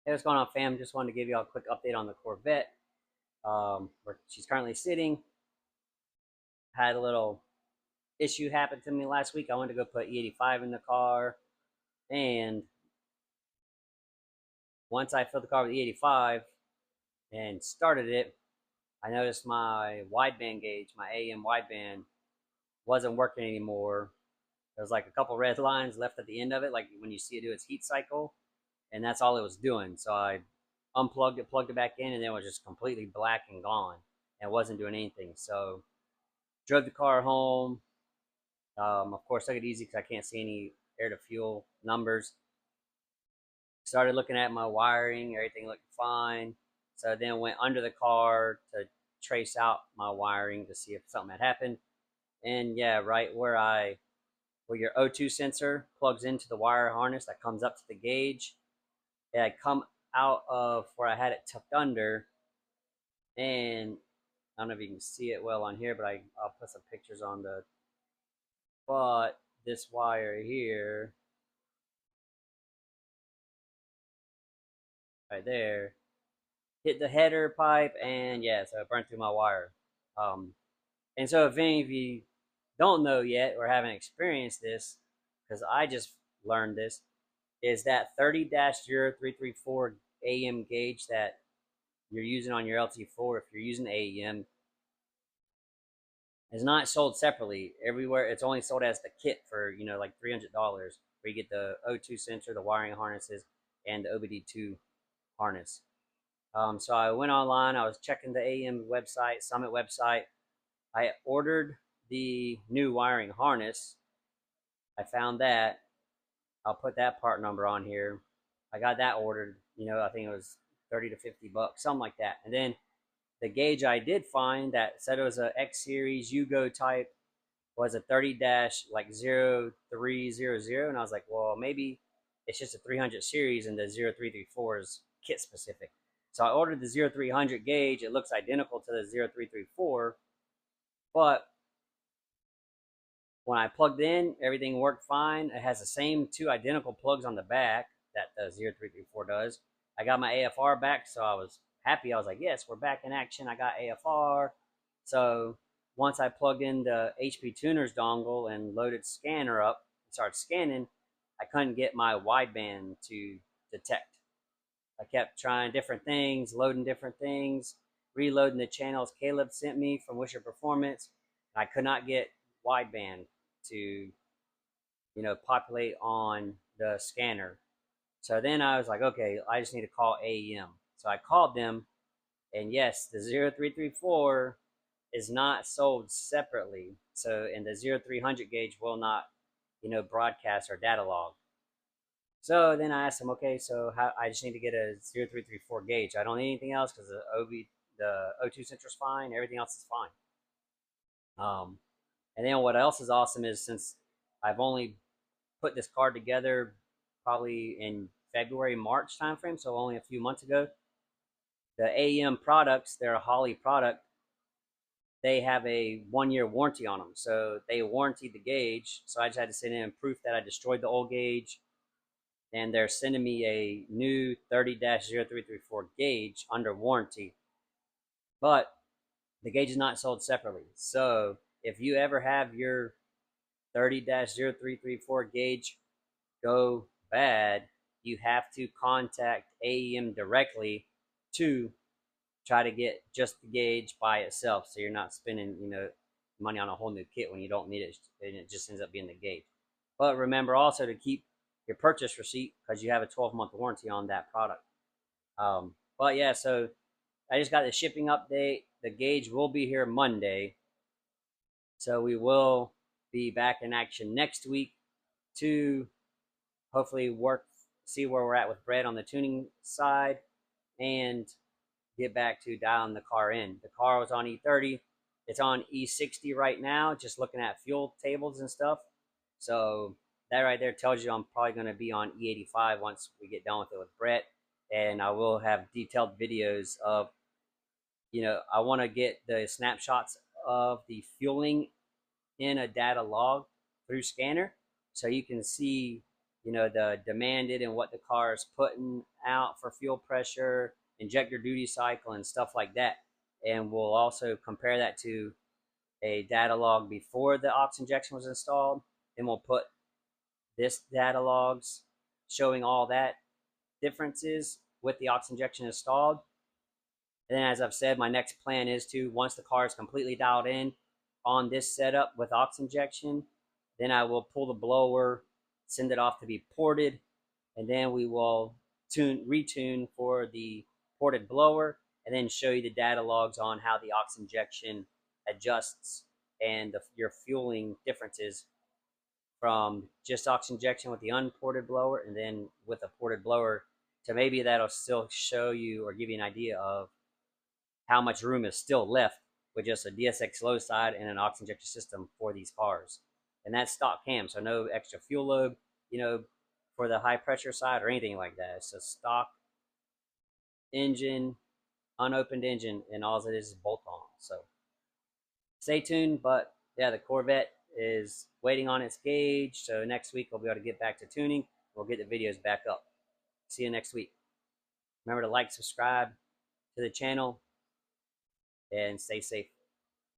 Hey, what's going on, fam? Just wanted to give you all a quick update on the Corvette, where she's currently sitting. Had a little issue happen to me last week. I went to go put E85 in the car, and once I filled the car with E85 and started it, I noticed my wideband gauge, my AEM wideband, wasn't working anymore. There was like a couple red lines left at the end of it, like when you see it do its heat cycle, and that's all it was doing. So I unplugged it, plugged it back in, and then it was just completely black and gone, and it wasn't doing anything. So drove the car home. Of course, took it easy because I can't see any air to fuel numbers. Started looking at my wiring, everything looked fine. So then went under the car to trace out my wiring to see if something had happened. And yeah, right where your O2 sensor plugs into the wire harness that comes up to the gauge, it had come out of where I had it tucked under. And I don't know if you can see it well on here, but I'll put some pictures on the, but this wire here, right there, hit the header pipe, and yeah, so it burned through my wire. Um, and so if any of you don't know yet or haven't experienced this, because I just learned this, is that 30-0334 AEM gauge that you're using on your LT4, if you're using AEM, is not sold separately everywhere. It's only sold as the kit for, like $300, where you get the O2 sensor, the wiring harnesses, and the OBD2 harness. So I went online. I was checking the AEM website, Summit website. I ordered the new wiring harness. I found that. I'll put that part number on here. I got that ordered. I think it was 30 to 50 bucks, something like that. And then the gauge I did find that said it was a X series Yugo type was a 30 like 0300, and I was like, well, maybe it's just a 300 series and the 0334 is kit specific. So I ordered the 0300 gauge. It looks identical to the 0334, but when I plugged in, everything worked fine. It has the same two identical plugs on the back that the 0334 does. I got my AFR back, so I was happy. I was like, yes, we're back in action. I got AFR. So once I plugged in the HP Tuners dongle and loaded scanner up and started scanning, I couldn't get my wideband to detect. I kept trying different things, loading different things, reloading the channels Caleb sent me from Wisher Performance. I could not get wideband to, populate on the scanner. So then I was like, okay, I just need to call AEM. So I called them, and yes, the 0334 is not sold separately. So, and the 0300 gauge will not, broadcast or data log. So then I asked him, okay, so how, I just need to get a 0334 gauge. I don't need anything else because the O2 sensor is fine. Everything else is fine. And then what else is awesome is since I've only put this card together probably in February, March timeframe, so only a few months ago, the AEM products, they're a Holly product, they have a 1-year warranty on them. So they warranted the gauge. So I just had to send in proof that I destroyed the old gauge, and they're sending me a new 30-0334 gauge under warranty. But the gauge is not sold separately. So if you ever have your 30-0334 gauge go bad, you have to contact AEM directly to try to get just the gauge by itself, so you're not spending money on a whole new kit when you don't need it, and it just ends up being the gauge. But remember also to keep your purchase receipt because you have a 12-month warranty on that product. But yeah, so I just got the shipping update. The gauge will be here Monday, so we will be back in action next week to hopefully see where we're at with Brett on the tuning side, and get back to dialing the car in. The car was on E30. It's on E60 right now, just looking at fuel tables and stuff. So that right there tells you I'm probably going to be on E85 once we get done with it with Brett. And I will have detailed videos of, I want to get the snapshots of the fueling in a data log through scanner, so you can see you know, the demanded and what the car is putting out for fuel pressure, injector duty cycle, and stuff like that. And we'll also compare that to a data log before the aux injection was installed. Then we'll put this data logs showing all that differences with the aux injection installed. And then, as I've said, my next plan is to, once the car is completely dialed in on this setup with aux injection, then I will pull the blower, send it off to be ported, and then we will retune for the ported blower, and then show you the data logs on how the aux injection adjusts and your fueling differences from just aux injection with the unported blower and then with a ported blower. So maybe that'll still show you or give you an idea of how much room is still left with just a DSX low side and an aux injector system for these cars. And that's stock cam, so no extra fuel load, you know, for the high pressure side or anything like that. It's a stock engine, unopened engine, and all it is bolt on. So stay tuned, but yeah, the Corvette is waiting on its gauge, so next week we'll be able to get back to tuning. We'll get the videos back up. See you next week. Remember to like, subscribe to the channel, and stay safe.